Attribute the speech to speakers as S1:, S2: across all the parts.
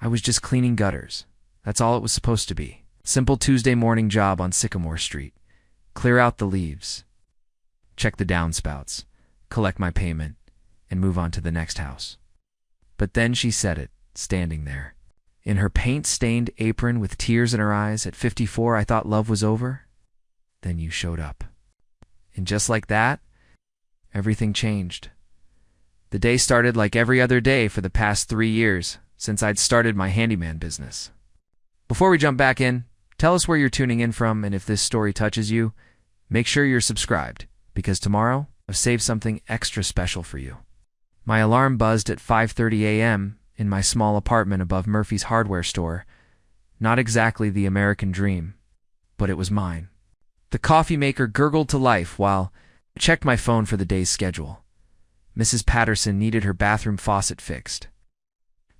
S1: I was just cleaning gutters. That's all it was supposed to be. Simple Tuesday morning job on Sycamore Street. Clear out the leaves, check the downspouts, collect my payment, and move on to the next house. But then she said it, standing there. In her paint-stained apron with tears in her eyes, at 54 I thought love was over. Then you showed up. And just like that, everything changed. The day started like every other day for the past 3 years, since I'd started my handyman business. Before we jump back in, tell us where you're tuning in from, and if this story touches you, make sure you're subscribed, because tomorrow I've saved something extra special for you. My alarm buzzed at 5:30 a.m. in my small apartment above Murphy's hardware store. Not exactly the American dream, but it was mine. The coffee maker gurgled to life while I checked my phone for the day's schedule. Mrs. Patterson needed her bathroom faucet fixed.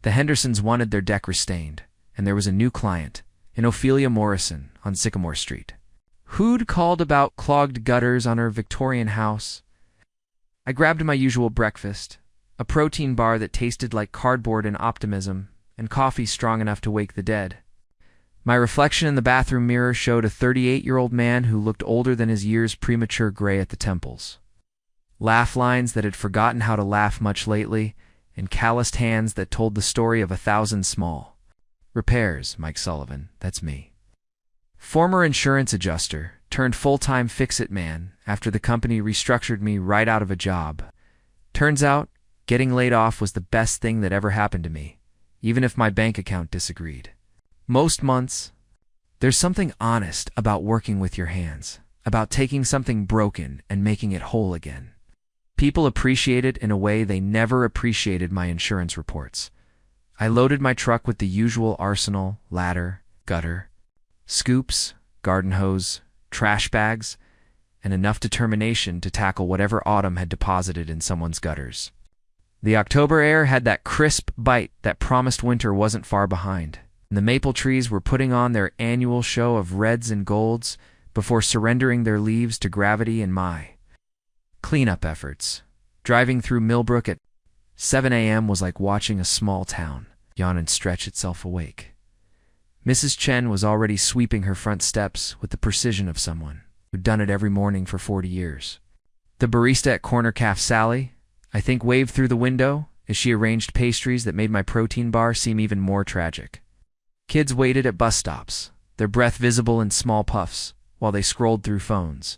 S1: The Hendersons wanted their deck restained, and there was a new client, an Ophelia Morrison on Sycamore Street. Who'd called about clogged gutters on her Victorian house? I grabbed my usual breakfast, a protein bar that tasted like cardboard and optimism, and coffee strong enough to wake the dead. My reflection in the bathroom mirror showed a 38-year-old man who looked older than his years, premature gray at the temples. Laugh lines that had forgotten how to laugh much lately, and calloused hands that told the story of 1,000 small repairs. Mike Sullivan, that's me. Former insurance adjuster, turned full-time fix-it man after the company restructured me right out of a job. Turns out, getting laid off was the best thing that ever happened to me, even if my bank account disagreed. Most months, there's something honest about working with your hands, about taking something broken and making it whole again. People appreciate it in a way they never appreciated my insurance reports. I loaded my truck with the usual arsenal: ladder, gutter, scoops, garden hose, trash bags, and enough determination to tackle whatever autumn had deposited in someone's gutters. The October air had that crisp bite that promised winter wasn't far behind, and the maple trees were putting on their annual show of reds and golds before surrendering their leaves to gravity and my cleanup efforts. Driving through Millbrook at 7 a.m. was like watching a small town yawn and stretch itself awake. Mrs. Chen was already sweeping her front steps with the precision of someone who'd done it every morning for 40 years. The barista at Corner Caf, Sally, I think, waved through the window as she arranged pastries that made my protein bar seem even more tragic. Kids waited at bus stops, their breath visible in small puffs, while they scrolled through phones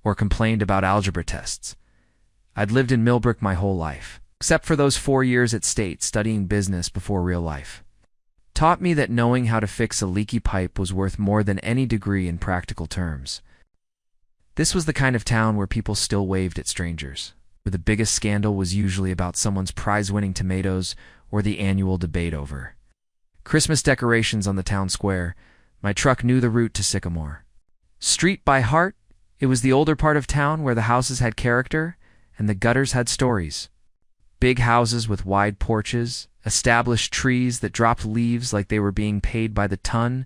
S1: or complained about algebra tests. I'd lived in Millbrook my whole life, except for those 4 years at State studying business before real life. Taught me that knowing how to fix a leaky pipe was worth more than any degree in practical terms. This was the kind of town where people still waved at strangers, where the biggest scandal was usually about someone's prize-winning tomatoes or the annual debate over Christmas decorations on the town square. My truck knew the route to Sycamore Street by heart. It was the older part of town where the houses had character and the gutters had stories. Big houses with wide porches, established trees that dropped leaves like they were being paid by the ton,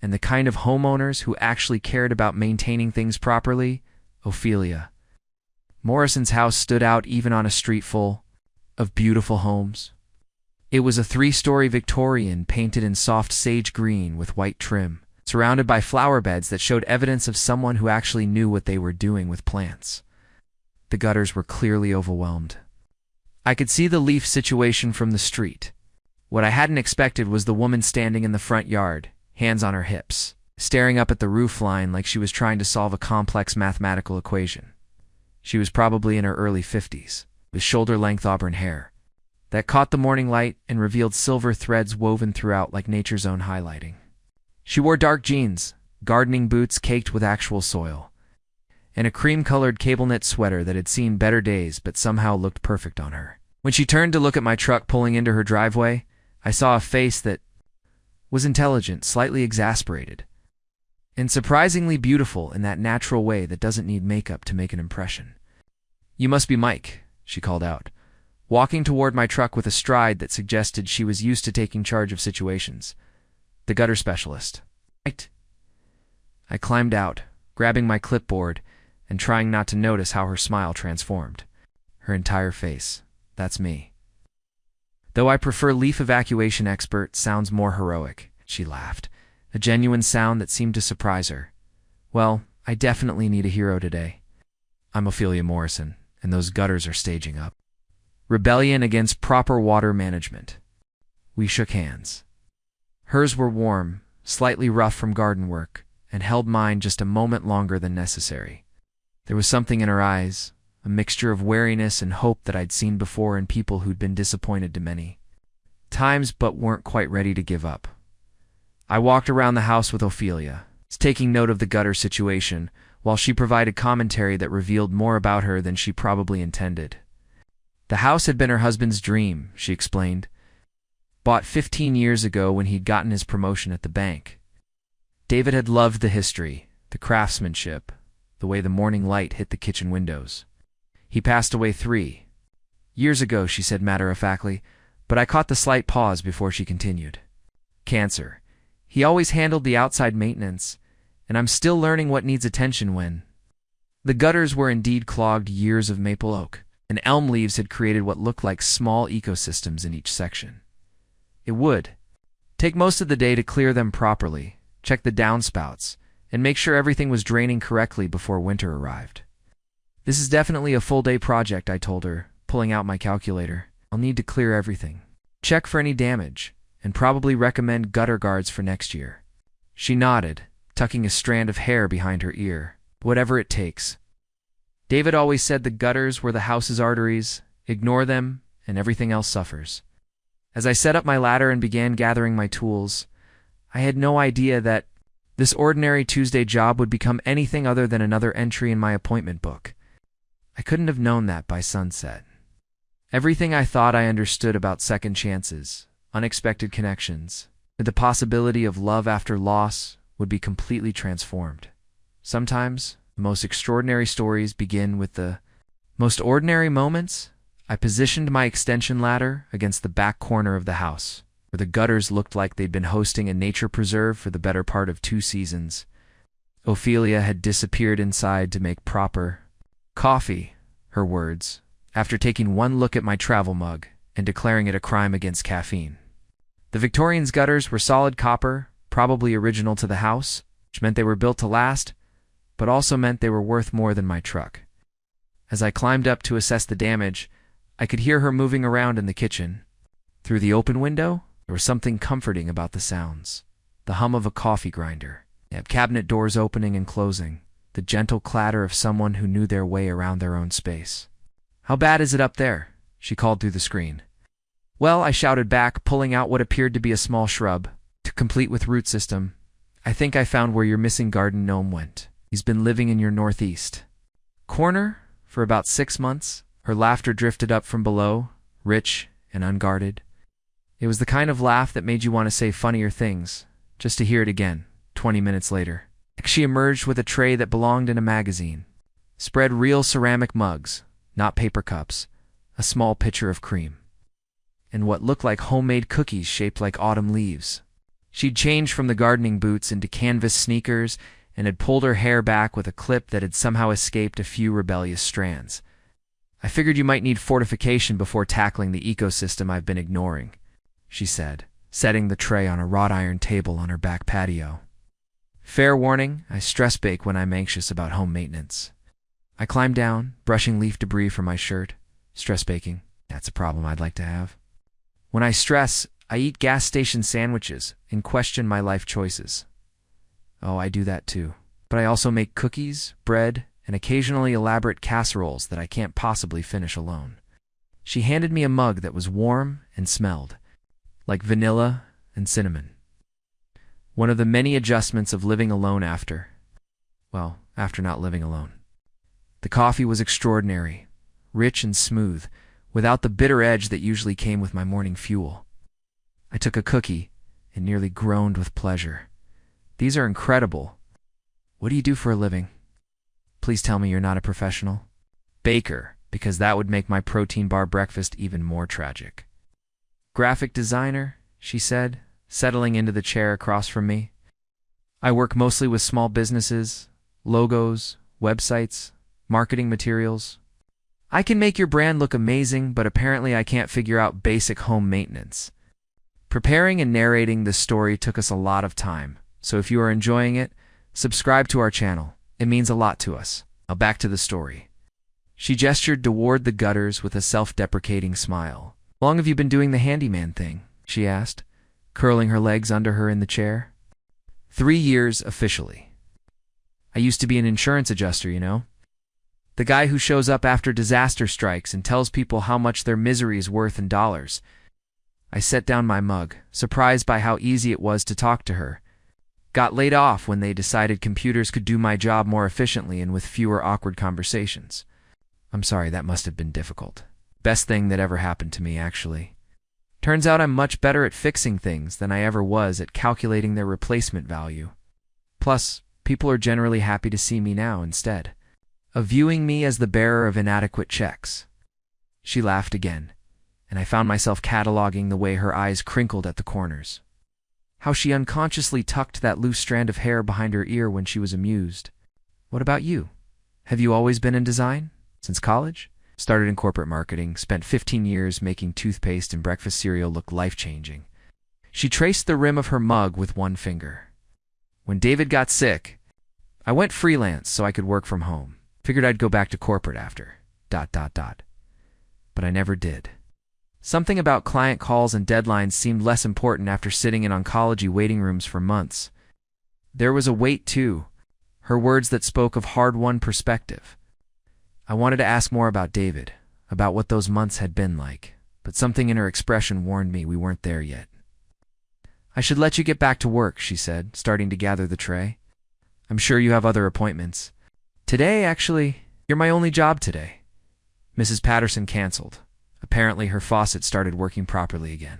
S1: and the kind of homeowners who actually cared about maintaining things properly. Ophelia Morrison's house stood out even on a street full of beautiful homes. It was a 3-story Victorian painted in soft sage green with white trim, surrounded by flower beds that showed evidence of someone who actually knew what they were doing with plants. The gutters were clearly overwhelmed. I could see the leaf situation from the street. What I hadn't expected was the woman standing in the front yard, hands on her hips, staring up at the roof line like she was trying to solve a complex mathematical equation. She was probably in her early 50s, with shoulder-length auburn hair that caught the morning light and revealed silver threads woven throughout like nature's own highlighting. She wore dark jeans, gardening boots caked with actual soil, and a cream-colored cable-knit sweater that had seen better days but somehow looked perfect on her. When she turned to look at my truck pulling into her driveway, I saw a face that was intelligent, slightly exasperated, and surprisingly beautiful in that natural way that doesn't need makeup to make an impression. "You must be Mike," she called out, walking toward my truck with a stride that suggested she was used to taking charge of situations. "The gutter specialist." "Right." I climbed out, grabbing my clipboard and trying not to notice how her smile transformed. Her entire face. "That's me." Though I prefer leaf evacuation expert, sounds more heroic. She laughed, a genuine sound that seemed to surprise her. Well, I definitely need a hero today. I'm Ophelia Morrison, and those gutters are staging up. Rebellion against proper water management. We shook hands. Hers were warm, slightly rough from garden work, and held mine just a moment longer than necessary. There was something in her eyes, a mixture of wariness and hope that I'd seen before in people who'd been disappointed to many times but weren't quite ready to give up. I walked around the house with Ophelia, taking note of the gutter situation, while she provided commentary that revealed more about her than she probably intended. The house had been her husband's dream, she explained. Bought 15 years ago when he'd gotten his promotion at the bank. David had loved the history, the craftsmanship, the way the morning light hit the kitchen windows. He passed away 3 years ago, she said matter-of-factly, but I caught the slight pause before she continued. Cancer. He always handled the outside maintenance, and I'm still learning what needs attention when. The gutters were indeed clogged years of maple oak, and elm leaves had created what looked like small ecosystems in each section. It would take most of the day to clear them properly, check the downspouts, and make sure everything was draining correctly before winter arrived. This is definitely a full-day project, I told her, pulling out my calculator. I'll need to clear everything, check for any damage, and probably recommend gutter guards for next year. She nodded, tucking a strand of hair behind her ear. Whatever it takes. David always said the gutters were the house's arteries. Ignore them, and everything else suffers. As I set up my ladder and began gathering my tools, I had no idea that this ordinary Tuesday job would become anything other than another entry in my appointment book. I couldn't have known that by sunset. Everything I thought I understood about second chances, unexpected connections, the possibility of love after loss would be completely transformed. Sometimes, the most extraordinary stories begin with the most ordinary moments. I positioned my extension ladder against the back corner of the house, where the gutters looked like they'd been hosting a nature preserve for the better part of 2 seasons. Ophelia had disappeared inside to make proper coffee, her words, after taking one look at my travel mug and declaring it a crime against caffeine. The Victorian's gutters were solid copper, probably original to the house, which meant they were built to last, but also meant they were worth more than my truck. As I climbed up to assess the damage, I could hear her moving around in the kitchen. Through the open window, there was something comforting about the sounds. The hum of a coffee grinder, cabinet doors opening and closing, the gentle clatter of someone who knew their way around their own space. How bad is it up there? She called through the screen. Well, I shouted back, pulling out what appeared to be a small shrub, complete with root system. I think I found where your missing garden gnome went. He's been living in your northeast corner for about 6 months. Her laughter drifted up from below, rich and unguarded. It was the kind of laugh that made you want to say funnier things, just to hear it again, 20 minutes later. She emerged with a tray that belonged in a magazine. Spread real ceramic mugs, not paper cups, a small pitcher of cream, and what looked like homemade cookies shaped like autumn leaves. She'd changed from the gardening boots into canvas sneakers and had pulled her hair back with a clip that had somehow escaped a few rebellious strands. I figured you might need fortification before tackling the ecosystem I've been ignoring, she said, setting the tray on a wrought iron table on her back patio. Fair warning, I stress bake when I'm anxious about home maintenance. I climbed down, brushing leaf debris from my shirt. Stress baking, that's a problem I'd like to have. When I stress, I eat gas station sandwiches and question my life choices. Oh, I do that too. But I also make cookies, bread, and occasionally elaborate casseroles that I can't possibly finish alone. She handed me a mug that was warm and smelled like vanilla and cinnamon. One of the many adjustments of living alone after not living alone. The coffee was extraordinary, rich and smooth, without the bitter edge that usually came with my morning fuel. I took a cookie and nearly groaned with pleasure. These are incredible. What do you do for a living? Please tell me you're not a professional. Baker, because that would make my protein bar breakfast even more tragic. Graphic designer, she said, settling into the chair across from me. I work mostly with small businesses, logos, websites, marketing materials. I can make your brand look amazing, but apparently I can't figure out basic home maintenance. Preparing and narrating this story took us a lot of time, so if you are enjoying it, subscribe to our channel. It means a lot to us. Now back to the story. She gestured toward the gutters with a self-deprecating smile. How long have you been doing the handyman thing? She asked, curling her legs under her in the chair. 3 years officially. I used to be an insurance adjuster, you know? The guy who shows up after disaster strikes and tells people how much their misery is worth in dollars. I set down my mug, surprised by how easy it was to talk to her. Got laid off when they decided computers could do my job more efficiently and with fewer awkward conversations. I'm sorry, that must have been difficult. Best thing that ever happened to me, actually. Turns out I'm much better at fixing things than I ever was at calculating their replacement value. Plus, people are generally happy to see me now instead of viewing me as the bearer of inadequate checks. She laughed again, and I found myself cataloging the way her eyes crinkled at the corners. How she unconsciously tucked that loose strand of hair behind her ear when she was amused. What about you? Have you always been in design? Since college? Started in corporate marketing, spent 15 years making toothpaste and breakfast cereal look life-changing. She traced the rim of her mug with one finger. When David got sick, I went freelance so I could work from home. Figured I'd go back to corporate after. ... But I never did. Something about client calls and deadlines seemed less important after sitting in oncology waiting rooms for months. There was a weight, too. Her words that spoke of hard-won perspective. I wanted to ask more about David, about what those months had been like, but something in her expression warned me we weren't there yet. I should let you get back to work, she said, starting to gather the tray. I'm sure you have other appointments. Today, actually, you're my only job today. Mrs. Patterson canceled. Apparently her faucet started working properly again.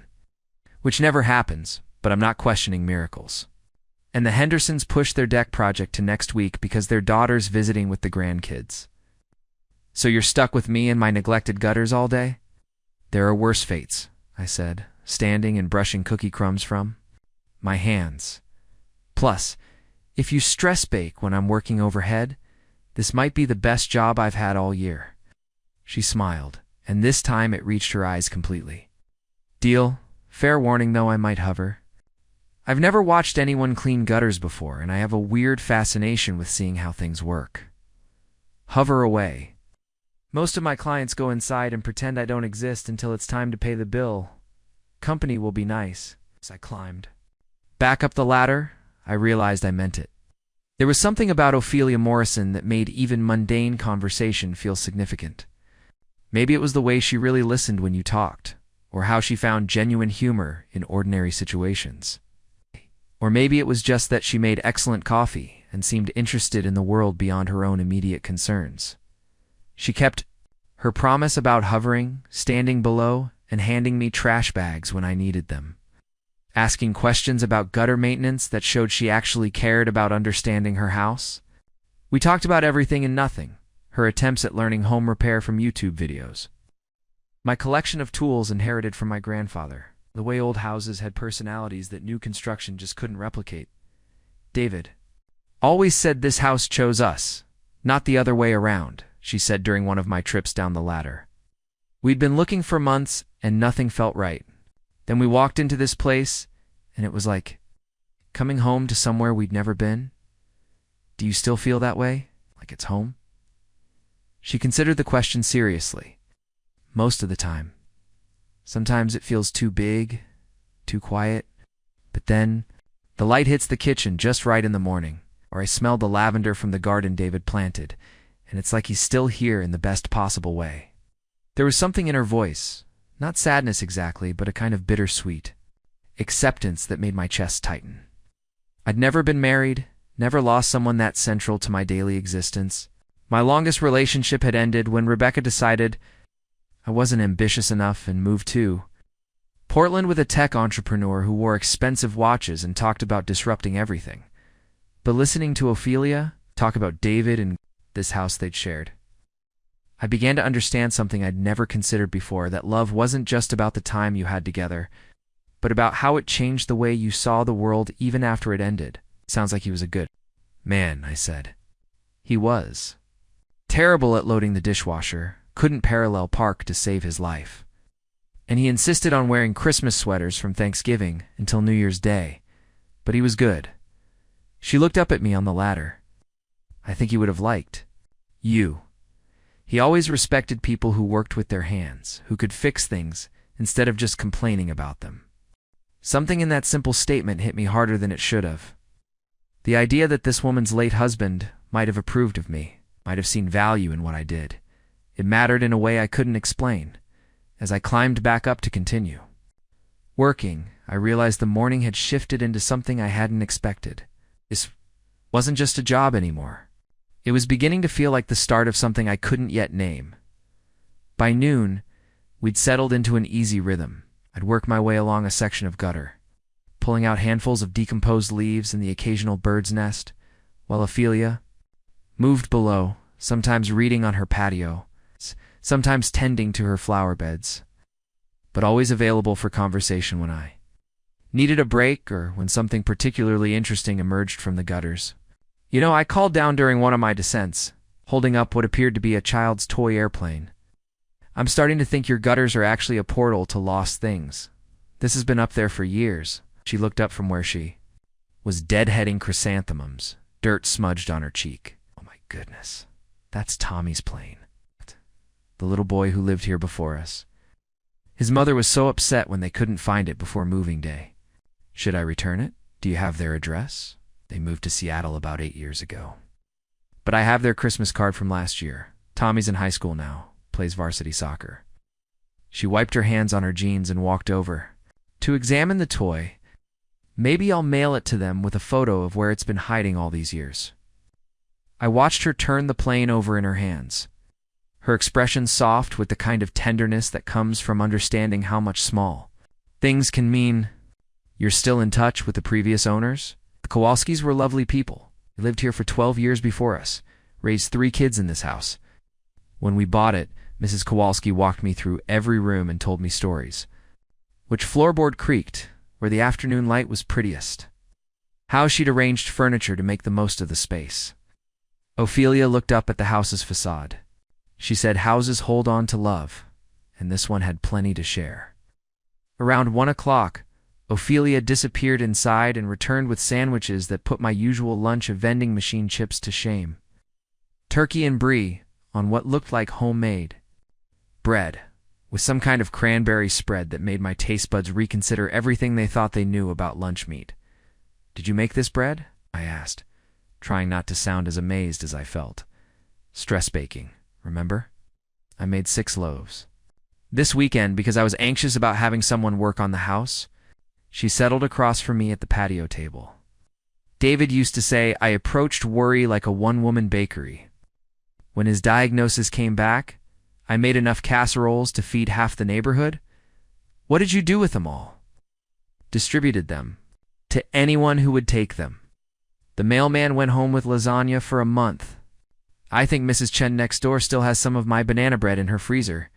S1: Which never happens, but I'm not questioning miracles. And the Hendersons pushed their deck project to next week because their daughter's visiting with the grandkids. So you're stuck with me and my neglected gutters all day? There are worse fates, I said, standing and brushing cookie crumbs from my hands. Plus, if you stress bake when I'm working overhead, this might be the best job I've had all year. She smiled, and this time it reached her eyes completely. Deal. Fair warning, though, I might hover. I've never watched anyone clean gutters before, and I have a weird fascination with seeing how things work. Hover away. Most of my clients go inside and pretend I don't exist until it's time to pay the bill. Company will be nice. As I climbed back up the ladder, I realized I meant it. There was something about Ophelia Morrison that made even mundane conversation feel significant. Maybe it was the way she really listened when you talked, or how she found genuine humor in ordinary situations. Or maybe it was just that she made excellent coffee and seemed interested in the world beyond her own immediate concerns. She kept her promise about hovering, standing below, and handing me trash bags when I needed them. Asking questions about gutter maintenance that showed she actually cared about understanding her house. We talked about everything and nothing, her attempts at learning home repair from YouTube videos. My collection of tools inherited from my grandfather, the way old houses had personalities that new construction just couldn't replicate. David always said this house chose us, not the other way around, she said during one of my trips down the ladder. We'd been looking for months and nothing felt right. Then we walked into this place, and it was like coming home to somewhere we'd never been. Do you still feel that way? Like it's home? She considered the question seriously. Most of the time. Sometimes it feels too big, too quiet. But then, the light hits the kitchen just right in the morning, or I smell the lavender from the garden David planted, and it's like he's still here in the best possible way. There was something in her voice. Not sadness exactly, but a kind of bittersweet acceptance that made my chest tighten. I'd never been married, never lost someone that central to my daily existence. My longest relationship had ended when Rebecca decided I wasn't ambitious enough and moved to Portland with a tech entrepreneur who wore expensive watches and talked about disrupting everything. But listening to Ophelia talk about David and this house they'd shared, I began to understand something I'd never considered before, that love wasn't just about the time you had together, but about how it changed the way you saw the world even after it ended. Sounds like he was a good man, I said. He was. Terrible at loading the dishwasher, couldn't parallel park to save his life. And he insisted on wearing Christmas sweaters from Thanksgiving until New Year's Day. But he was good. She looked up at me on the ladder. I think he would have liked you. He always respected people who worked with their hands, who could fix things instead of just complaining about them. Something in that simple statement hit me harder than it should have. The idea that this woman's late husband might have approved of me, might have seen value in what I did. It mattered in a way I couldn't explain. As I climbed back up to continue working, I realized the morning had shifted into something I hadn't expected. This wasn't just a job anymore. It was beginning to feel like the start of something I couldn't yet name. By noon, we'd settled into an easy rhythm. I'd work my way along a section of gutter, pulling out handfuls of decomposed leaves and the occasional bird's nest, while Ophelia moved below, sometimes reading on her patio, sometimes tending to her flower beds, but always available for conversation when I needed a break or when something particularly interesting emerged from the gutters. I called down during one of my descents, holding up what appeared to be a child's toy airplane. I'm starting to think your gutters are actually a portal to lost things. This has been up there for years. She looked up from where she was deadheading chrysanthemums, dirt smudged on her cheek. Oh my goodness, that's Tommy's plane. The little boy who lived here before us. His mother was so upset when they couldn't find it before moving day. Should I return it? Do you have their address? They moved to Seattle about 8 years ago. But I have their Christmas card from last year. Tommy's in high school now, plays varsity soccer. She wiped her hands on her jeans and walked over to examine the toy. Maybe I'll mail it to them with a photo of where it's been hiding all these years. I watched her turn the plane over in her hands, her expression soft with the kind of tenderness that comes from understanding how much small things can mean. You're still in touch with the previous owners? The Kowalskis were lovely people. They lived here for 12 years before us, raised 3 kids in this house. When we bought it, Mrs. Kowalski walked me through every room and told me stories. Which floorboard creaked, where the afternoon light was prettiest. How she'd arranged furniture to make the most of the space. Ophelia looked up at the house's facade. She said houses hold on to love, and this one had plenty to share. Around 1 o'clock, Ophelia disappeared inside and returned with sandwiches that put my usual lunch of vending machine chips to shame. Turkey and brie on what looked like homemade bread, with some kind of cranberry spread that made my taste buds reconsider everything they thought they knew about lunch meat. "Did you make this bread?" I asked, trying not to sound as amazed as I felt. Stress baking, remember? I made 6 loaves. This weekend, because I was anxious about having someone work on the house, she settled across from me at the patio table. David used to say I approached worry like a one-woman bakery. When his diagnosis came back, I made enough casseroles to feed half the neighborhood. What did you do with them all? Distributed them to anyone who would take them. The mailman went home with lasagna for a month. I think Mrs. Chen next door still has some of my banana bread in her freezer.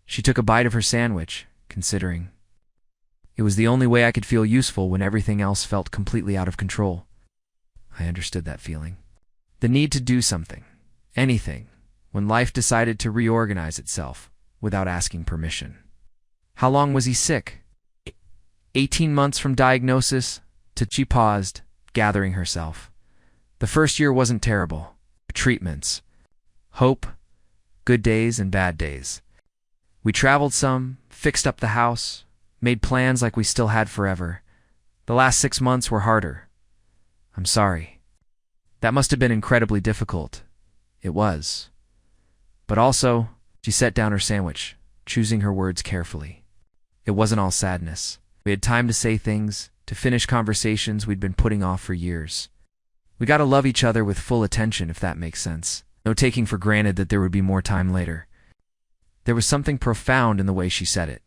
S1: She took a bite of her sandwich, considering. It was the only way I could feel useful when everything else felt completely out of control. I understood that feeling. The need to do something, anything, when life decided to reorganize itself without asking permission. How long was he sick? 18 months from diagnosis to... She paused, gathering herself. The first year wasn't terrible. Treatments. Hope. Good days and bad days. We traveled some, fixed up the house, made plans like we still had forever. The last 6 months were harder. I'm sorry. That must have been incredibly difficult. It was. But also, she set down her sandwich, choosing her words carefully. It wasn't all sadness. We had time to say things, to finish conversations we'd been putting off for years. We got to love each other with full attention, if that makes sense. No taking for granted that there would be more time later. There was something profound in the way she said it.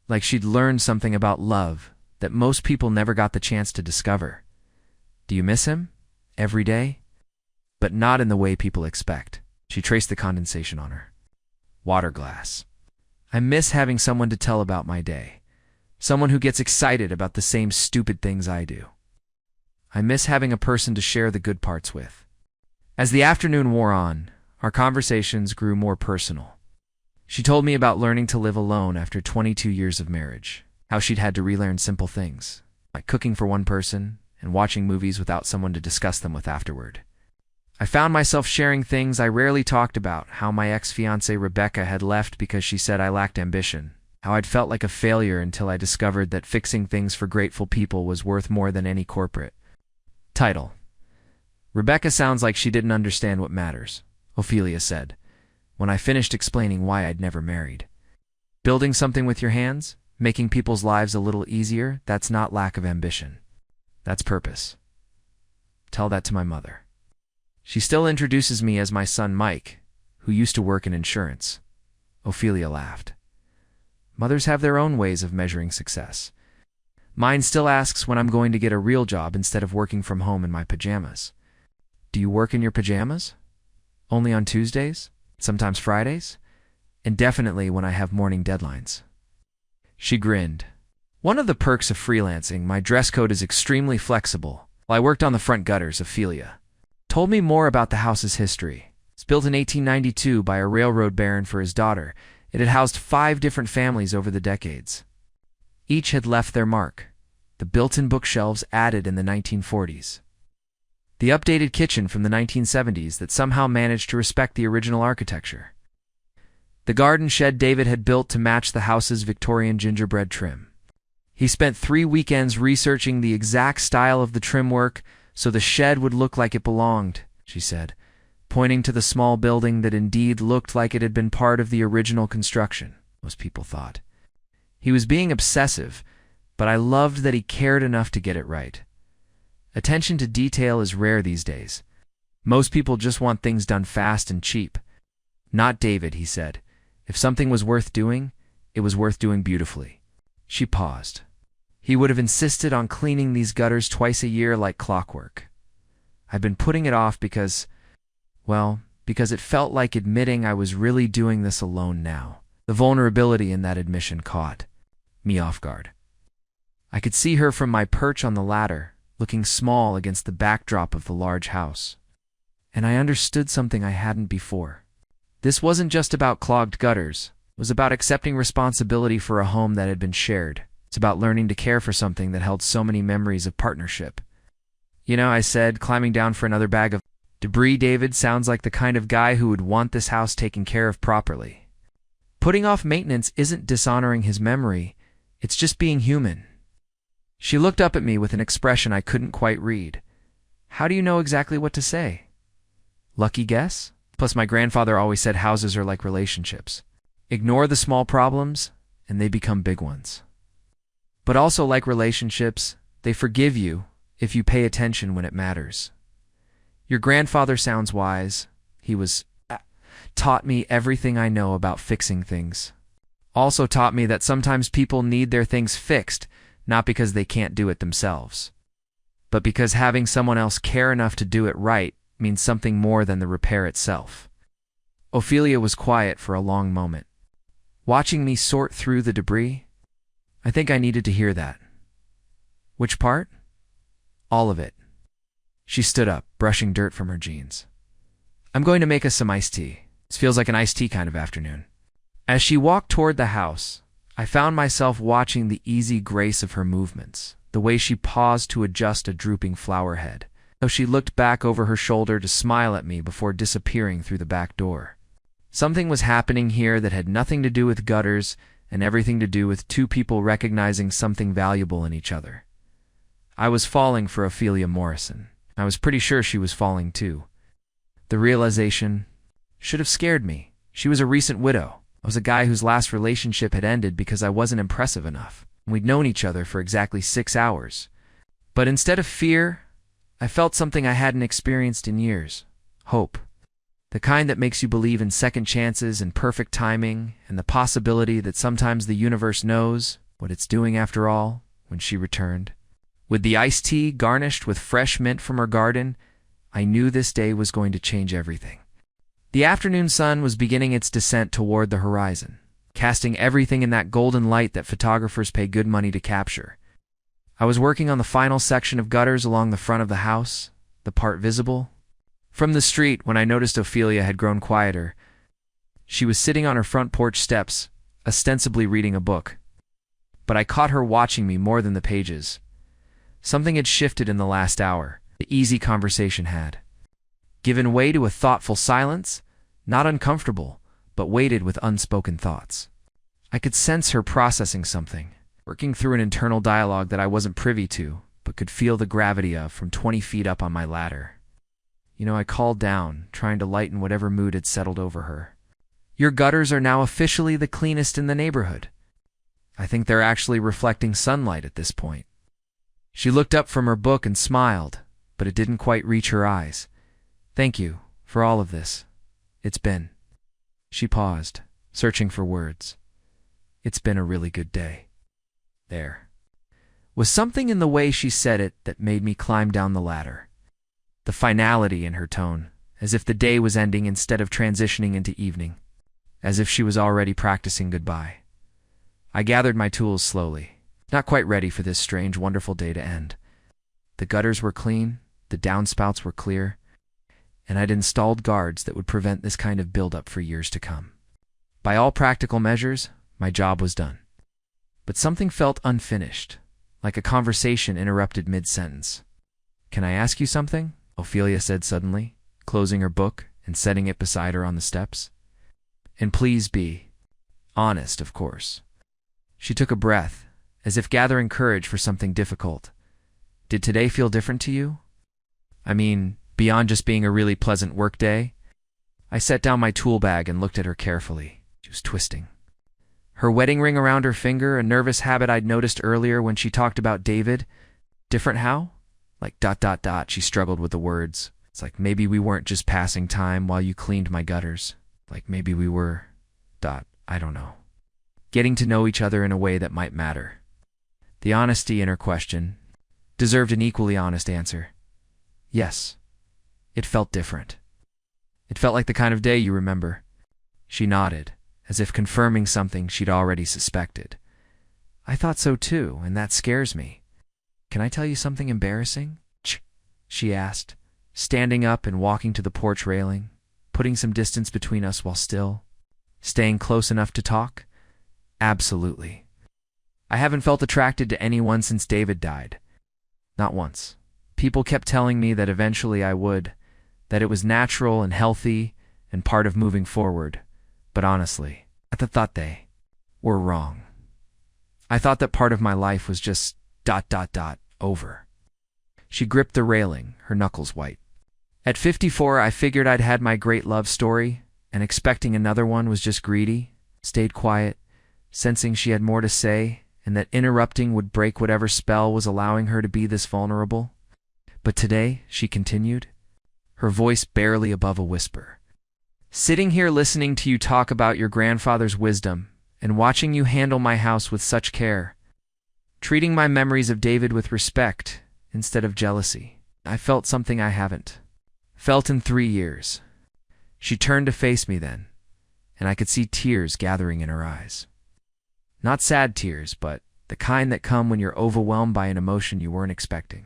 S1: Like she'd learned something about love that most people never got the chance to discover. Do you miss him? Every day? But not in the way people expect. She traced the condensation on her water glass. I miss having someone to tell about my day. Someone who gets excited about the same stupid things I do. I miss having a person to share the good parts with. As the afternoon wore on, our conversations grew more personal. She told me about learning to live alone after 22 years of marriage, how she'd had to relearn simple things, like cooking for one person and watching movies without someone to discuss them with afterward. I found myself sharing things I rarely talked about, how my ex-fiancée Rebecca had left because she said I lacked ambition, how I'd felt like a failure until I discovered that fixing things for grateful people was worth more than any corporate title. Rebecca sounds like she didn't understand what matters, Ophelia said, when I finished explaining why I'd never married. Building something with your hands, making people's lives a little easier, that's not lack of ambition. That's purpose. Tell that to my mother. She still introduces me as my son Mike, who used to work in insurance. Ophelia laughed. Mothers have their own ways of measuring success. Mine still asks when I'm going to get a real job instead of working from home in my pajamas. Do you work in your pajamas? Only on Tuesdays? Sometimes Fridays? And definitely when I have morning deadlines. She grinned. One of the perks of freelancing, my dress code is extremely flexible. While I worked on the front gutters, Ophelia told me more about the house's history. It's built in 1892 by a railroad baron for his daughter. It had housed 5 different families over the decades. Each had left their mark. The built-in bookshelves added in the 1940s. The updated kitchen from the 1970s that somehow managed to respect the original architecture. The garden shed David had built to match the house's Victorian gingerbread trim. He spent 3 weekends researching the exact style of the trim work so the shed would look like it belonged, she said, pointing to the small building that indeed looked like it had been part of the original construction, most people thought. He was being obsessive, but I loved that he cared enough to get it right. Attention to detail is rare these days. Most people just want things done fast and cheap. Not David, he said. If something was worth doing, it was worth doing beautifully. She paused. He would have insisted on cleaning these gutters twice a year like clockwork. I've been putting it off because it felt like admitting I was really doing this alone now. The vulnerability in that admission caught me off guard. I could see her from my perch on the ladder, looking small against the backdrop of the large house. And I understood something I hadn't before. This wasn't just about clogged gutters. It was about accepting responsibility for a home that had been shared. It's about learning to care for something that held so many memories of partnership. You know, I said, climbing down for another bag of debris. David sounds like the kind of guy who would want this house taken care of properly. Putting off maintenance isn't dishonoring his memory. It's just being human. She looked up at me with an expression I couldn't quite read. How do you know exactly what to say? Lucky guess? Plus my grandfather always said houses are like relationships. Ignore the small problems, and they become big ones. But also like relationships, they forgive you if you pay attention when it matters. Your grandfather sounds wise. He taught me everything I know about fixing things. Also taught me that sometimes people need their things fixed, not because they can't do it themselves, but because having someone else care enough to do it right means something more than the repair itself. Ophelia was quiet for a long moment, watching me sort through the debris. I think I needed to hear that. Which part? All of it. She stood up, brushing dirt from her jeans. I'm going to make us some iced tea. This feels like an iced tea kind of afternoon. As she walked toward the house, I found myself watching the easy grace of her movements, the way she paused to adjust a drooping flower head, though she looked back over her shoulder to smile at me before disappearing through the back door. Something was happening here that had nothing to do with gutters and everything to do with 2 people recognizing something valuable in each other. I was falling for Ophelia Morrison. I was pretty sure she was falling too. The realization should have scared me. She was a recent widow. I was a guy whose last relationship had ended because I wasn't impressive enough. We'd known each other for exactly 6 hours. But instead of fear, I felt something I hadn't experienced in years. Hope. The kind that makes you believe in second chances and perfect timing and the possibility that sometimes the universe knows what it's doing after all. When she returned, with the iced tea garnished with fresh mint from her garden, I knew this day was going to change everything. The afternoon sun was beginning its descent toward the horizon, casting everything in that golden light that photographers pay good money to capture. I was working on the final section of gutters along the front of the house, the part visible from the street. When I noticed Ophelia had grown quieter, She was sitting on her front porch steps, ostensibly reading a book. But I caught her watching me more than the pages. Something had shifted in the last hour. The easy conversation had given way to a thoughtful silence, not uncomfortable, but weighted with unspoken thoughts. I could sense her processing something, working through an internal dialogue that I wasn't privy to, but could feel the gravity of from 20 feet up on my ladder. I called down, trying to lighten whatever mood had settled over her. Your gutters are now officially the cleanest in the neighborhood. I think they're actually reflecting sunlight at this point. She looked up from her book and smiled, but it didn't quite reach her eyes. Thank you for all of this. It's been. She paused, searching for words. It's been a really good day. There was something in the way she said it that made me climb down the ladder. The finality in her tone, as if the day was ending instead of transitioning into evening, as if she was already practicing goodbye. I gathered my tools slowly, not quite ready for this strange, wonderful day to end. The gutters were clean, the downspouts were clear, and I'd installed guards that would prevent this kind of buildup for years to come. By all practical measures, my job was done. But something felt unfinished, like a conversation interrupted mid-sentence. Can I ask you something? Ophelia said suddenly, closing her book and setting it beside her on the steps. And please be honest, of course. She took a breath, as if gathering courage for something difficult. Did today feel different to you? I mean, beyond just being a really pleasant work day? I set down my tool bag and looked at her carefully. She was twisting her wedding ring around her finger, a nervous habit I'd noticed earlier when she talked about David. Different how? Like ... She struggled with the words. It's like maybe we weren't just passing time while you cleaned my gutters. Like maybe we were... I don't know. Getting to know each other in a way that might matter. The honesty in her question deserved an equally honest answer. Yes. It felt different. It felt like the kind of day you remember. She nodded, as if confirming something she'd already suspected. I thought so too, and that scares me. Can I tell you something embarrassing? She asked, standing up and walking to the porch railing, putting some distance between us while still staying close enough to talk. Absolutely. I haven't felt attracted to anyone since David died. Not once. People kept telling me that eventually I would, that it was natural and healthy and part of moving forward. But honestly, I thought they were wrong. I thought that part of my life was just ... over. She gripped the railing, her knuckles white. At 54, I figured I'd had my great love story, and expecting another one was just greedy. Stayed quiet, sensing she had more to say, and that interrupting would break whatever spell was allowing her to be this vulnerable. But today, she continued, her voice barely above a whisper. Sitting here listening to you talk about your grandfather's wisdom, and watching you handle my house with such care, treating my memories of David with respect instead of jealousy, I felt something I haven't felt in 3 years. She turned to face me then, and I could see tears gathering in her eyes. Not sad tears, but the kind that come when you're overwhelmed by an emotion you weren't expecting.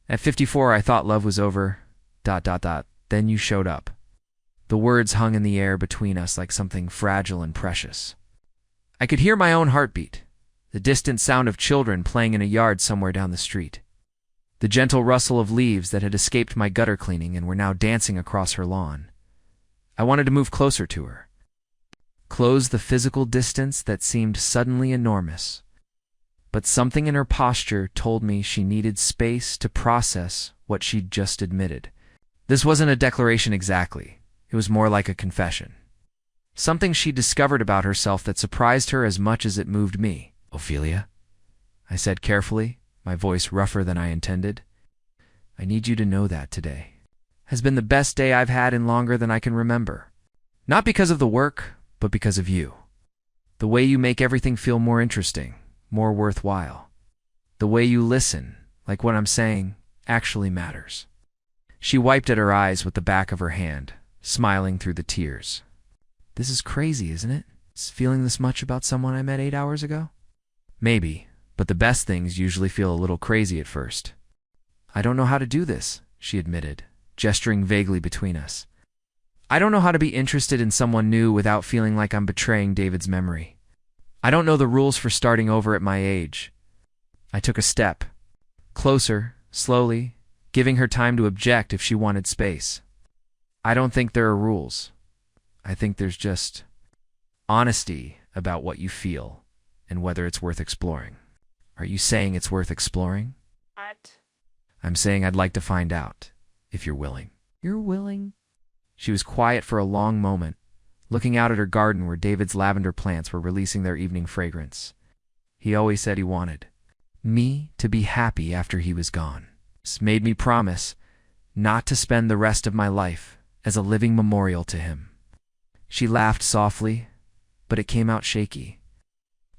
S1: At 54, I thought love was over, ... Then you showed up. The words hung in the air between us like something fragile and precious. I could hear my own heartbeat, the distant sound of children playing in a yard somewhere down the street, the gentle rustle of leaves that had escaped my gutter cleaning and were now dancing across her lawn. I wanted to move closer to her, close the physical distance that seemed suddenly enormous. But something in her posture told me she needed space to process what she'd just admitted. This wasn't a declaration exactly. It was more like a confession. Something she discovered about herself that surprised her as much as it moved me. Ophelia, I said carefully, my voice rougher than I intended. I need you to know that today has been the best day I've had in longer than I can remember. Not because of the work, but because of you. The way you make everything feel more interesting, more worthwhile. The way you listen, like what I'm saying, actually matters. She wiped at her eyes with the back of her hand, smiling through the tears. This is crazy, isn't it? Feeling this much about someone I met 8 hours ago? Maybe, but the best things usually feel a little crazy at first. I don't know how to do this, she admitted, gesturing vaguely between us. I don't know how to be interested in someone new without feeling like I'm betraying David's memory. I don't know the rules for starting over at my age. I took a step. Closer, slowly, giving her time to object if she wanted space. I don't think there are rules. I think there's just honesty about what you feel and whether it's worth exploring. Are you saying it's worth exploring?
S2: What?
S1: I'm saying I'd like to find out, if you're willing. You're willing? She was quiet for a long moment, looking out at her garden where David's lavender plants were releasing their evening fragrance. He always said he wanted me to be happy after he was gone. This made me promise not to spend the rest of my life as a living memorial to him. She laughed softly, but it came out shaky.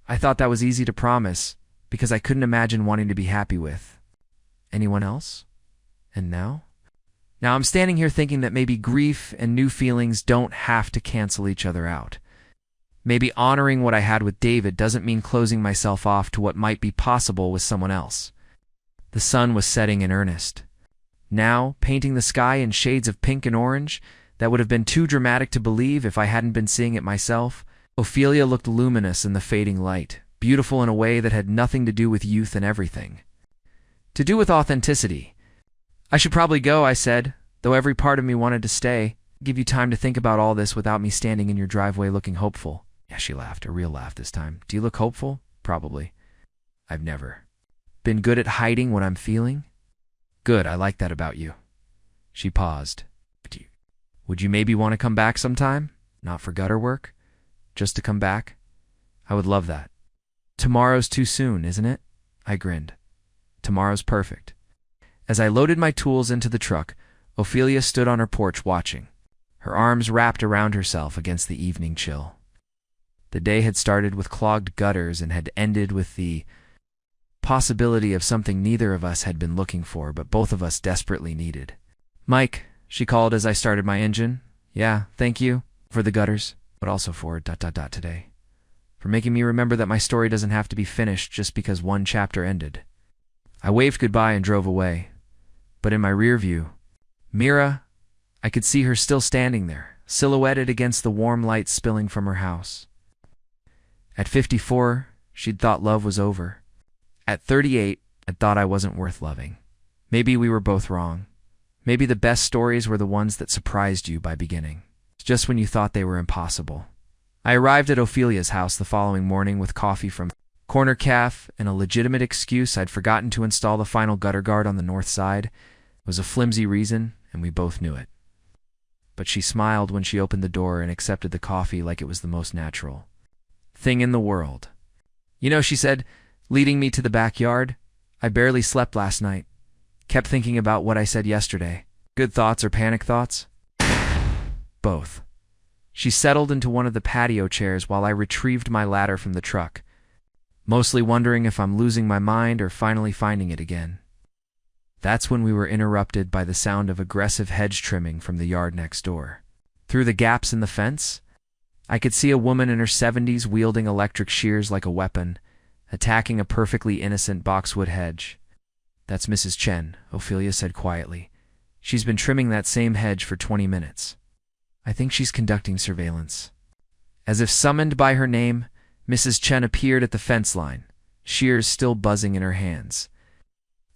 S1: I thought that was easy to promise because I couldn't imagine wanting to be happy with anyone else. And now? Now I'm standing here thinking that maybe grief and new feelings don't have to cancel each other out. Maybe honoring what I had with David doesn't mean closing myself off to what might be possible with someone else. The sun was setting in earnest. Now, painting the sky in shades of pink and orange that would have been too dramatic to believe if I hadn't been seeing it myself, Ophelia looked luminous in the fading light, beautiful in a way that had nothing to do with youth and everything. To do with authenticity. I should probably go, I said, though every part of me wanted to stay, give you time to think about all this without me standing in your driveway looking hopeful. Yeah, she laughed, a real laugh this time. Do you look hopeful? Probably. I've never been good at hiding what I'm feeling. Good, I like that about you. She paused. Would you maybe want to come back sometime? Not for gutter work? Just to come back? I would love that. Tomorrow's too soon, isn't it? I grinned. Tomorrow's perfect. As I loaded my tools into the truck, Ophelia stood on her porch watching, her arms wrapped around herself against the evening chill. The day had started with clogged gutters and had ended with the possibility of something neither of us had been looking for, but both of us desperately needed. Mike, she called as I started my engine. Yeah, thank you for the gutters, but also for ... today. For making me remember that my story doesn't have to be finished just because one chapter ended. I waved goodbye and drove away. But in my rear view, Mira, I could see her still standing there, silhouetted against the warm light spilling from her house. At 54, she'd thought love was over. At 38, I'd thought I wasn't worth loving. Maybe we were both wrong. Maybe the best stories were the ones that surprised you by beginning, just when you thought they were impossible. I arrived at Ophelia's house the following morning with coffee from Corner Caf and a legitimate excuse I'd forgotten to install the final gutter guard on the north side. It was a flimsy reason, and we both knew it. But she smiled when she opened the door and accepted the coffee like it was the most natural thing in the world. You know, she said, leading me to the backyard, I barely slept last night. Kept thinking about what I said yesterday. Good thoughts or panic thoughts? Both. She settled into one of the patio chairs while I retrieved my ladder from the truck, mostly wondering if I'm losing my mind or finally finding it again. That's when we were interrupted by the sound of aggressive hedge trimming from the yard next door. Through the gaps in the fence, I could see a woman in her 70s wielding electric shears like a weapon, attacking a perfectly innocent boxwood hedge. That's Mrs. Chen, Ophelia said quietly. She's been trimming that same hedge for 20 minutes. I think she's conducting surveillance. As if summoned by her name, Mrs. Chen appeared at the fence line, shears still buzzing in her hands.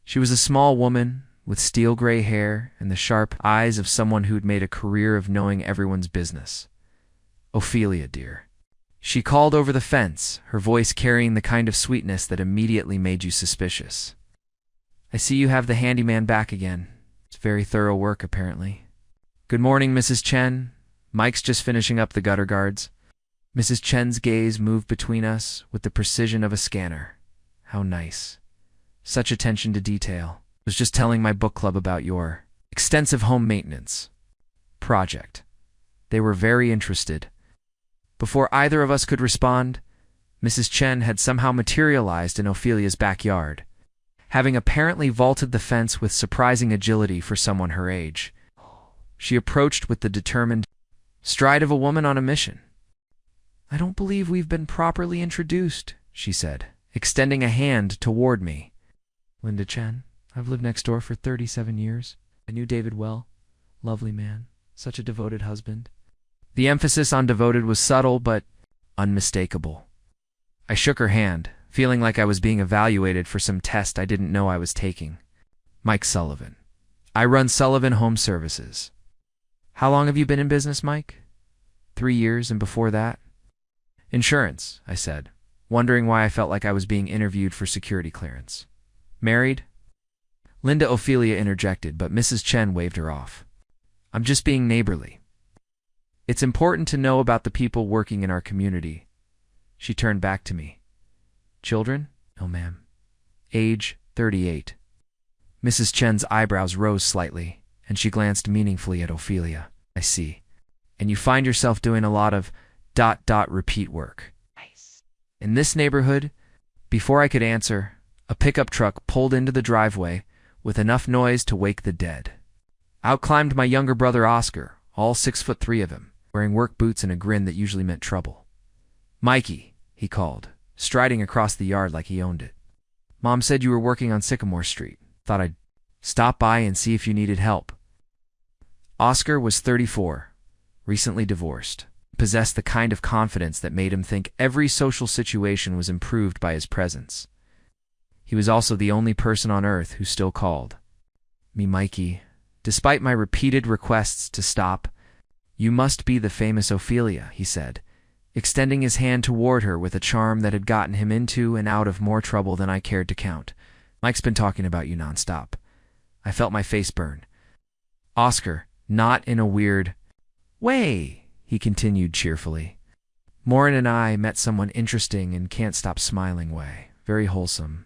S1: She was a small woman with steel gray hair and the sharp eyes of someone who'd made a career of knowing everyone's business. Ophelia, dear. She called over the fence, her voice carrying the kind of sweetness that immediately made you suspicious. I see you have the handyman back again. It's very thorough work, apparently. Good morning, Mrs. Chen. Mike's just finishing up the gutter guards. Mrs. Chen's gaze moved between us with the precision of a scanner. How nice. Such attention to detail. I was just telling my book club about your extensive home maintenance project. They were very interested. Before either of us could respond, Mrs. Chen had somehow materialized in Ophelia's backyard, having apparently vaulted the fence with surprising agility for someone her age. She approached with the determined stride of a woman on a mission. I don't believe we've been properly introduced, she said, extending a hand toward me. Linda Chen, I've lived next door for 37 years. I knew David well. Lovely man. Such a devoted husband. The emphasis on devoted was subtle but unmistakable. I shook her hand, feeling like I was being evaluated for some test I didn't know I was taking. Mike Sullivan. I run Sullivan Home Services. How long have you been in business, Mike? 3 years, and before that? Insurance, I said, wondering why I felt like I was being interviewed for security clearance. Married? Linda Ophelia interjected, but Mrs. Chen waved her off. I'm just being neighborly. It's important to know about the people working in our community. She turned back to me. Children? No, ma'am. Age, 38. Mrs. Chen's eyebrows rose slightly, and she glanced meaningfully at Ophelia. I see. And you find yourself doing a lot of ... repeat work. Nice. In this neighborhood, before I could answer, a pickup truck pulled into the driveway with enough noise to wake the dead. Out climbed my younger brother Oscar, all 6'3" of him, wearing work boots and a grin that usually meant trouble. Mikey, he called, striding across the yard like he owned it. Mom said you were working on Sycamore Street. Thought I'd stop by and see if you needed help. Oscar was 34, recently divorced, possessed the kind of confidence that made him think every social situation was improved by his presence. He was also the only person on earth who still called me Mikey, despite my repeated requests to stop. You must be the famous Ophelia, he said, extending his hand toward her with a charm that had gotten him into and out of more trouble than I cared to count. Mike's been talking about you nonstop. I felt my face burn. Oscar, not in a weird way, he continued cheerfully. Morin and I met someone interesting and can't stop smiling way. Very wholesome.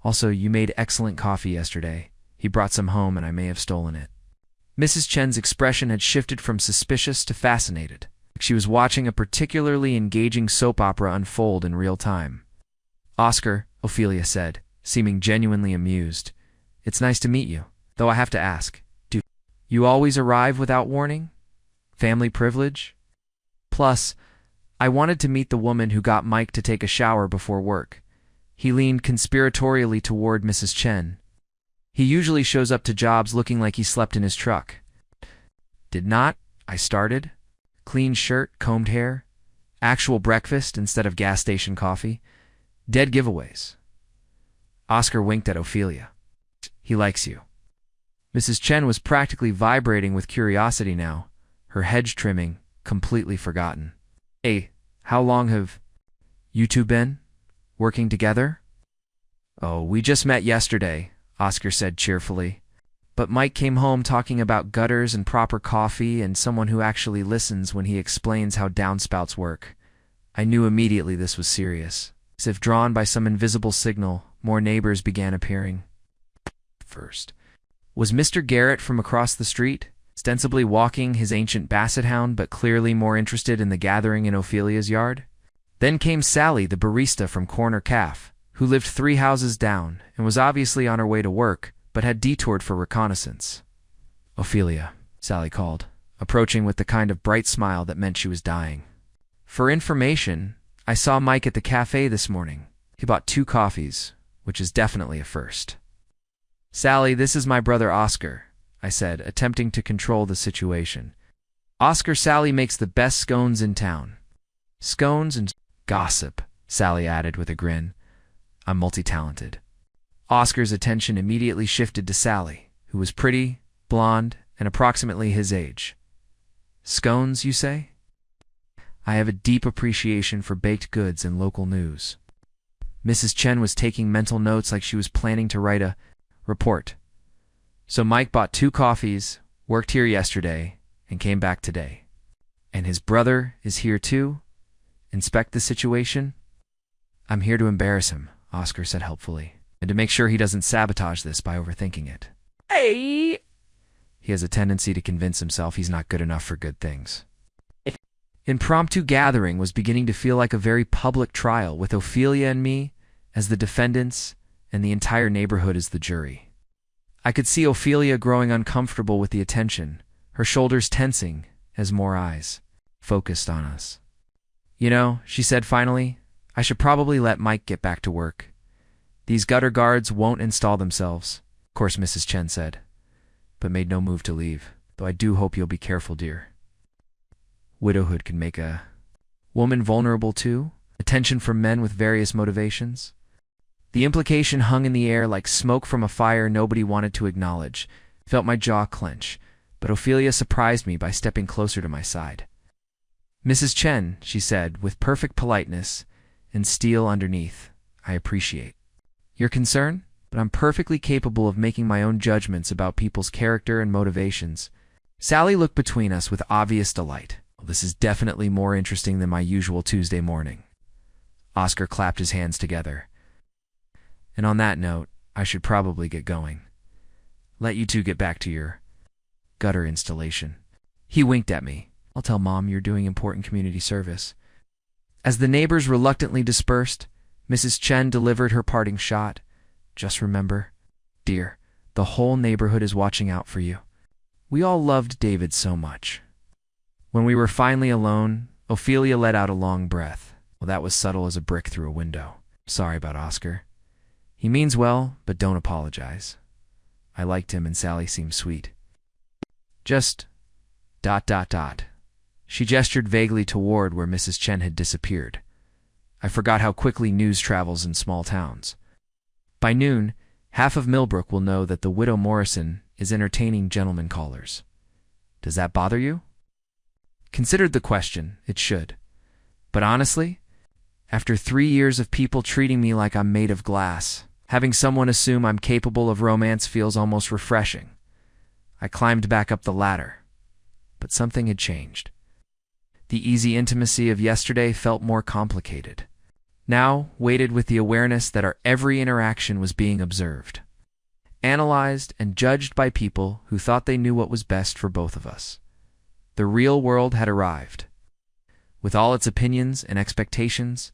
S1: Also, you made excellent coffee yesterday. He brought some home and I may have stolen it. Mrs. Chen's expression had shifted from suspicious to fascinated. She was watching a particularly engaging soap opera unfold in real time. Oscar, Ophelia said, seeming genuinely amused. It's nice to meet you, though I have to ask, do you always arrive without warning? Family privilege? Plus, I wanted to meet the woman who got Mike to take a shower before work. He leaned conspiratorially toward Mrs. Chen. He usually shows up to jobs looking like he slept in his truck. Did not, I started. Clean shirt, combed hair, actual breakfast instead of gas station coffee. Dead giveaways. Oscar winked at Ophelia. He likes you. Mrs. Chen was practically vibrating with curiosity now, her hedge trimming completely forgotten. Hey, how long have you two been working together? Oh, we just met yesterday, Oscar said cheerfully. But Mike came home talking about gutters and proper coffee and someone who actually listens when he explains how downspouts work. I knew immediately this was serious. As if drawn by some invisible signal, more neighbors began appearing. First was Mr. Garrett from across the street, ostensibly walking his ancient basset hound but clearly more interested in the gathering in Ophelia's yard. Then came Sally, the barista from Corner Calf, who lived 3 houses down and was obviously on her way to work, but had detoured for reconnaissance. Ophelia, Sally called, approaching with the kind of bright smile that meant she was dying. For information, I saw Mike at the cafe this morning. He bought 2 coffees, which is definitely a first. Sally, this is my brother Oscar, I said, attempting to control the situation. Oscar, Sally makes the best scones in town. Scones and gossip, Sally added with a grin. I'm multi-talented. Oscar's attention immediately shifted to Sally, who was pretty, blonde, and approximately his age. Scones, you say? I have a deep appreciation for baked goods and local news. Mrs. Chen was taking mental notes like she was planning to write a report. So Mike bought 2 coffees, worked here yesterday, and came back today. And his brother is here too? Inspect the situation? I'm here to embarrass him, Oscar said helpfully, and to make sure he doesn't sabotage this by overthinking it. Hey! He has a tendency to convince himself he's not good enough for good things. Impromptu gathering was beginning to feel like a very public trial, with Ophelia and me as the defendants and the entire neighborhood as the jury. I could see Ophelia growing uncomfortable with the attention, her shoulders tensing as more eyes focused on us. You know, she said finally, I should probably let Mike get back to work. These gutter guards won't install themselves, of course Mrs. Chen said, but made no move to leave. though I do hope you'll be careful, dear. Widowhood can make a woman vulnerable too. Attention from men with various motivations. The implication hung in the air like smoke from a fire nobody wanted to acknowledge. Felt my jaw clench, but Ophelia surprised me by stepping closer to my side. "Mrs. Chen," she said, with perfect politeness and steel underneath, "I appreciate your concern, but I'm perfectly capable of making my own judgments about people's character and motivations." Sally looked between us with obvious delight. "Well, this is definitely more interesting than my usual Tuesday morning." Oscar clapped his hands together. "And on that note, I should probably get going. Let you two get back to your gutter installation." He winked at me. "I'll tell Mom you're doing important community service." As the neighbors reluctantly dispersed, Mrs. Chen delivered her parting shot. "Just remember, dear, the whole neighborhood is watching out for you. We all loved David so much." When we were finally alone, Ophelia let out a long breath. Well, that was subtle as a brick through a window. "Sorry about Oscar. He means well, but don't apologize. I liked him and Sally seemed sweet. Just ... She gestured vaguely toward where Mrs. Chen had disappeared. I forgot how quickly news travels in small towns. By noon, half of Millbrook will know that the widow Morrison is entertaining gentlemen callers. Does that bother you? Considered the question, it should. But honestly, after 3 years of people treating me like I'm made of glass, having someone assume I'm capable of romance feels almost refreshing. I climbed back up the ladder, but something had changed. The easy intimacy of yesterday felt more complicated. Now, weighted with the awareness that our every interaction was being observed, analyzed and judged by people who thought they knew what was best for both of us. The real world had arrived, with all its opinions and expectations,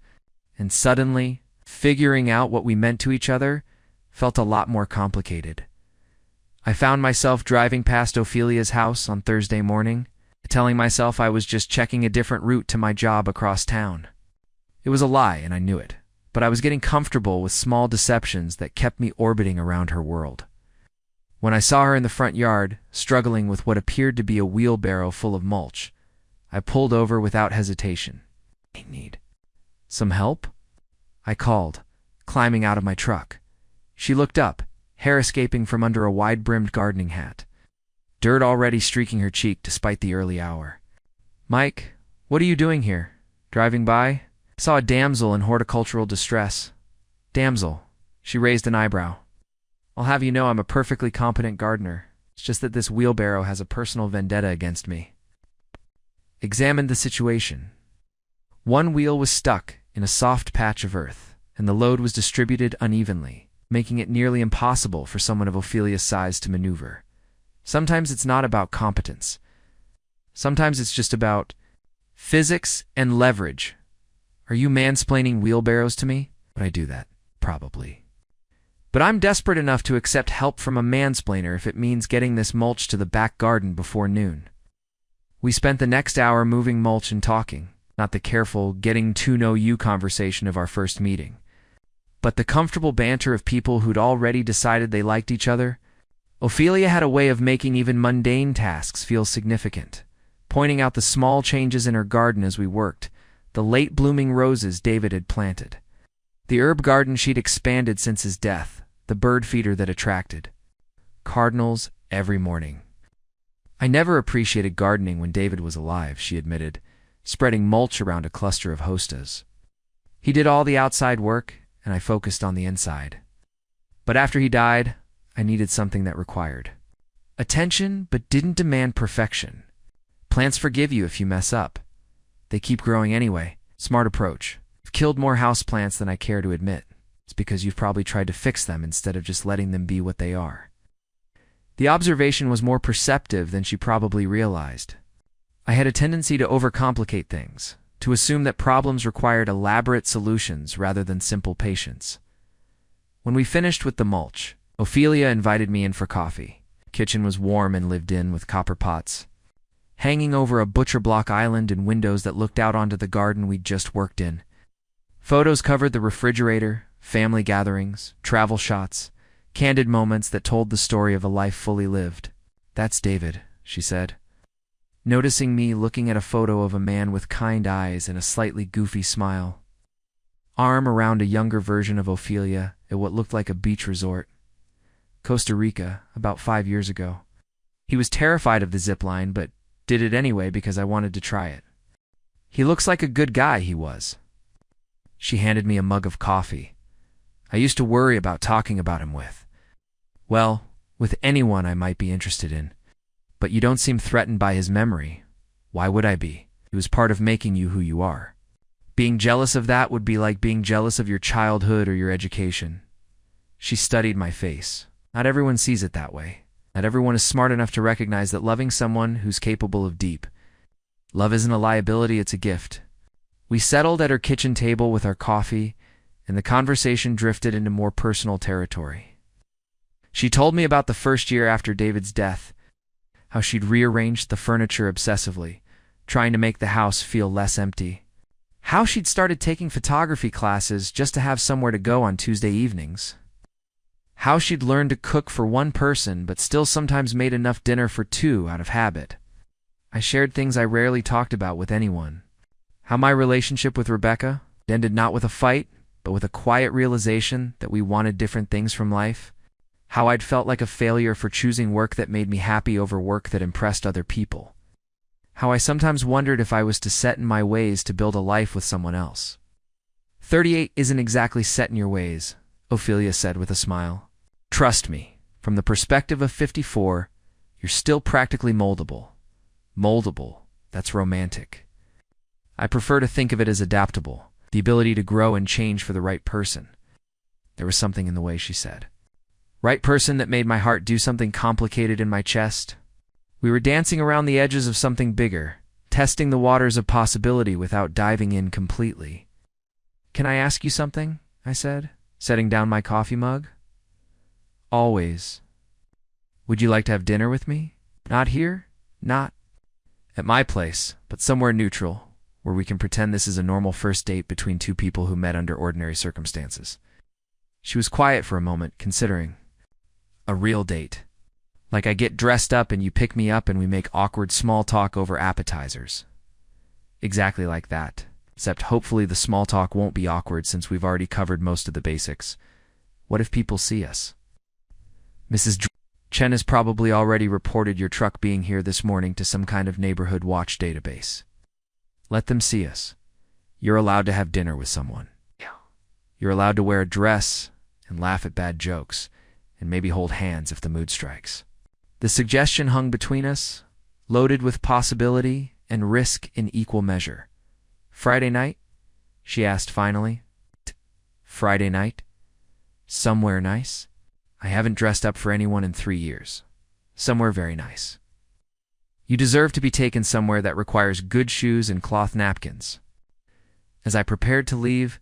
S1: and suddenly, figuring out what we meant to each other felt a lot more complicated. I found myself driving past Ophelia's house on Thursday morning, telling myself I was just checking a different route to my job across town. It was a lie, and I knew it, but I was getting comfortable with small deceptions that kept me orbiting around her world. When I saw her in the front yard, struggling with what appeared to be a wheelbarrow full of mulch, I pulled over without hesitation. "I need some help?" I called, climbing out of my truck. She looked up, hair escaping from under a wide-brimmed gardening hat, dirt already streaking her cheek despite the early hour. "Mike, what are you doing here? Driving by? I saw a damsel in horticultural distress." "Damsel?" She raised an eyebrow. "I'll have you know I'm a perfectly competent gardener. It's just that this wheelbarrow has a personal vendetta against me." Examined the situation. One wheel was stuck in a soft patch of earth, and the load was distributed unevenly, making it nearly impossible for someone of Ophelia's size to maneuver. Sometimes it's not about competence. Sometimes it's just about physics and leverage. Are you mansplaining wheelbarrows to me? Would I do that? Probably. But I'm desperate enough to accept help from a mansplainer if it means getting this mulch to the back garden before noon. We spent the next hour moving mulch and talking, not the careful getting-to-know-you conversation of our first meeting, but the comfortable banter of people who'd already decided they liked each other. Ophelia had a way of making even mundane tasks feel significant, pointing out the small changes in her garden as we worked, the late-blooming roses David had planted, the herb garden she'd expanded since his death, the bird feeder that attracted cardinals every morning. "I never appreciated gardening when David was alive," she admitted, spreading mulch around a cluster of hostas. "He did all the outside work, and I focused on the inside. But after he died, I needed something that required attention but didn't demand perfection. Plants forgive you if you mess up. They keep growing anyway. Smart approach. I've killed more houseplants than I care to admit. It's because you've probably tried to fix them instead of just letting them be what they are." The observation was more perceptive than she probably realized. I had a tendency to overcomplicate things, to assume that problems required elaborate solutions rather than simple patience. When we finished with the mulch, Ophelia invited me in for coffee. The kitchen was warm and lived in with copper pots, hanging over a butcher block island and windows that looked out onto the garden we'd just worked in. Photos covered the refrigerator, family gatherings, travel shots, candid moments that told the story of a life fully lived. "That's David," she said, noticing me looking at a photo of a man with kind eyes and a slightly goofy smile. Arm around a younger version of Ophelia at what looked like a beach resort. Costa Rica, about 5 years ago. He was terrified of the zip line, but did it anyway because I wanted to try it. He looks like a good guy, he was. She handed me a mug of coffee. I used to worry about talking about him with. Well, with anyone I might be interested in. But you don't seem threatened by his memory. Why would I be? He was part of making you who you are. Being jealous of that would be like being jealous of your childhood or your education. She studied my face. Not everyone sees it that way. Not everyone is smart enough to recognize that loving someone who's capable of deep. Love isn't a liability, it's a gift. We settled at her kitchen table with our coffee, and the conversation drifted into more personal territory. She told me about the first year after David's death, how she'd rearranged the furniture obsessively, trying to make the house feel less empty. How she'd started taking photography classes just to have somewhere to go on Tuesday evenings. How she'd learned to cook for one person but still sometimes made enough dinner for two out of habit. I shared things I rarely talked about with anyone. How my relationship with Rebecca ended not with a fight, but with a quiet realization that we wanted different things from life. How I'd felt like a failure for choosing work that made me happy over work that impressed other people. How I sometimes wondered if I was to set in my ways to build a life with someone else. 38 isn't exactly set in your ways, Ophelia said with a smile. Trust me, from the perspective of 54, you're still practically moldable. Moldable, that's romantic. I prefer to think of it as adaptable, the ability to grow and change for the right person. There was something in the way she said. Right person that made my heart do something complicated in my chest. We were dancing around the edges of something bigger, testing the waters of possibility without diving in completely. Can I ask you something? I said, setting down my coffee mug. Always. Would you like to have dinner with me? Not here? Not at my place, but somewhere neutral, where we can pretend this is a normal first date between two people who met under ordinary circumstances. She was quiet for a moment, considering. A real date. Like I get dressed up and you pick me up and we make awkward small talk over appetizers. Exactly like that, except hopefully the small talk won't be awkward since we've already covered most of the basics. What if people see us? Mrs. Chen has probably already reported your truck being here this morning to some kind of neighborhood watch database. Let them see us. You're allowed to have dinner with someone. You're allowed to wear a dress and laugh at bad jokes, and maybe hold hands if the mood strikes. The suggestion hung between us, loaded with possibility and risk in equal measure. Friday night? She asked finally. Friday night? Somewhere nice? I haven't dressed up for anyone in 3 years. Somewhere very nice. You deserve to be taken somewhere that requires good shoes and cloth napkins. As I prepared to leave,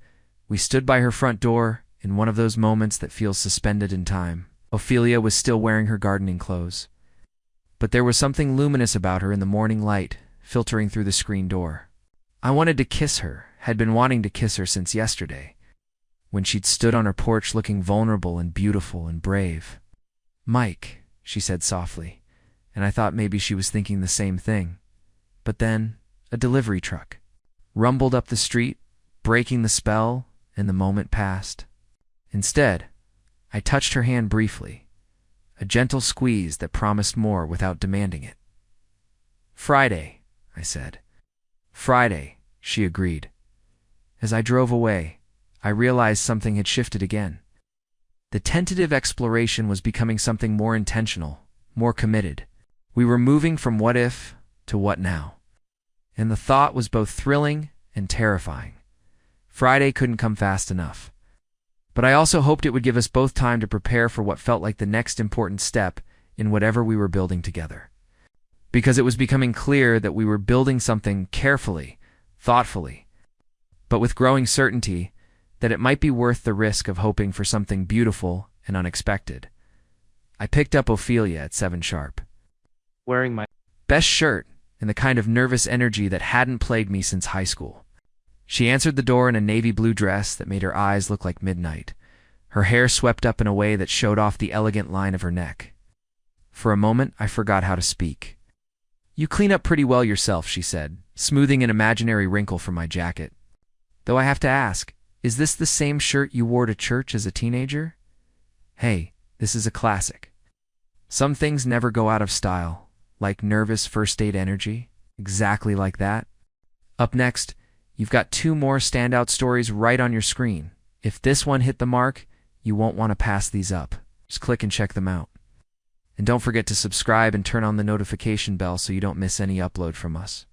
S1: we stood by her front door in one of those moments that feels suspended in time. Ophelia was still wearing her gardening clothes. But there was something luminous about her in the morning light, filtering through the screen door. I wanted to kiss her, had been wanting to kiss her since yesterday, when she'd stood on her porch looking vulnerable and beautiful and brave. Mike, she said softly, and I thought maybe she was thinking the same thing. But then, a delivery truck rumbled up the street, breaking the spell, and the moment passed. Instead, I touched her hand briefly, a gentle squeeze that promised more without demanding it. Friday, I said. Friday, she agreed. As I drove away, I realized something had shifted again. The tentative exploration was becoming something more intentional, more committed. We were moving from what if to what now. And the thought was both thrilling and terrifying. Friday couldn't come fast enough. But I also hoped it would give us both time to prepare for what felt like the next important step in whatever we were building together. Because it was becoming clear that we were building something carefully, thoughtfully, but with growing certainty that it might be worth the risk of hoping for something beautiful and unexpected. I picked up Ophelia at 7 sharp.
S2: Wearing my
S1: best shirt and the kind of nervous energy that hadn't plagued me since high school. She answered the door in a navy blue dress that made her eyes look like midnight, her hair swept up in a way that showed off the elegant line of her neck. For a moment, I forgot how to speak. You clean up pretty well yourself, she said, smoothing an imaginary wrinkle from my jacket. Though I have to ask, is this the same shirt you wore to church as a teenager? Hey, this is a classic. Some things never go out of style, like nervous first date energy, exactly like that. Up next, you've got 2 more standout stories right on your screen. If this one hit the mark, you won't want to pass these up. Just click and check them out. And don't forget to subscribe and turn on the notification bell so you don't miss any upload from us.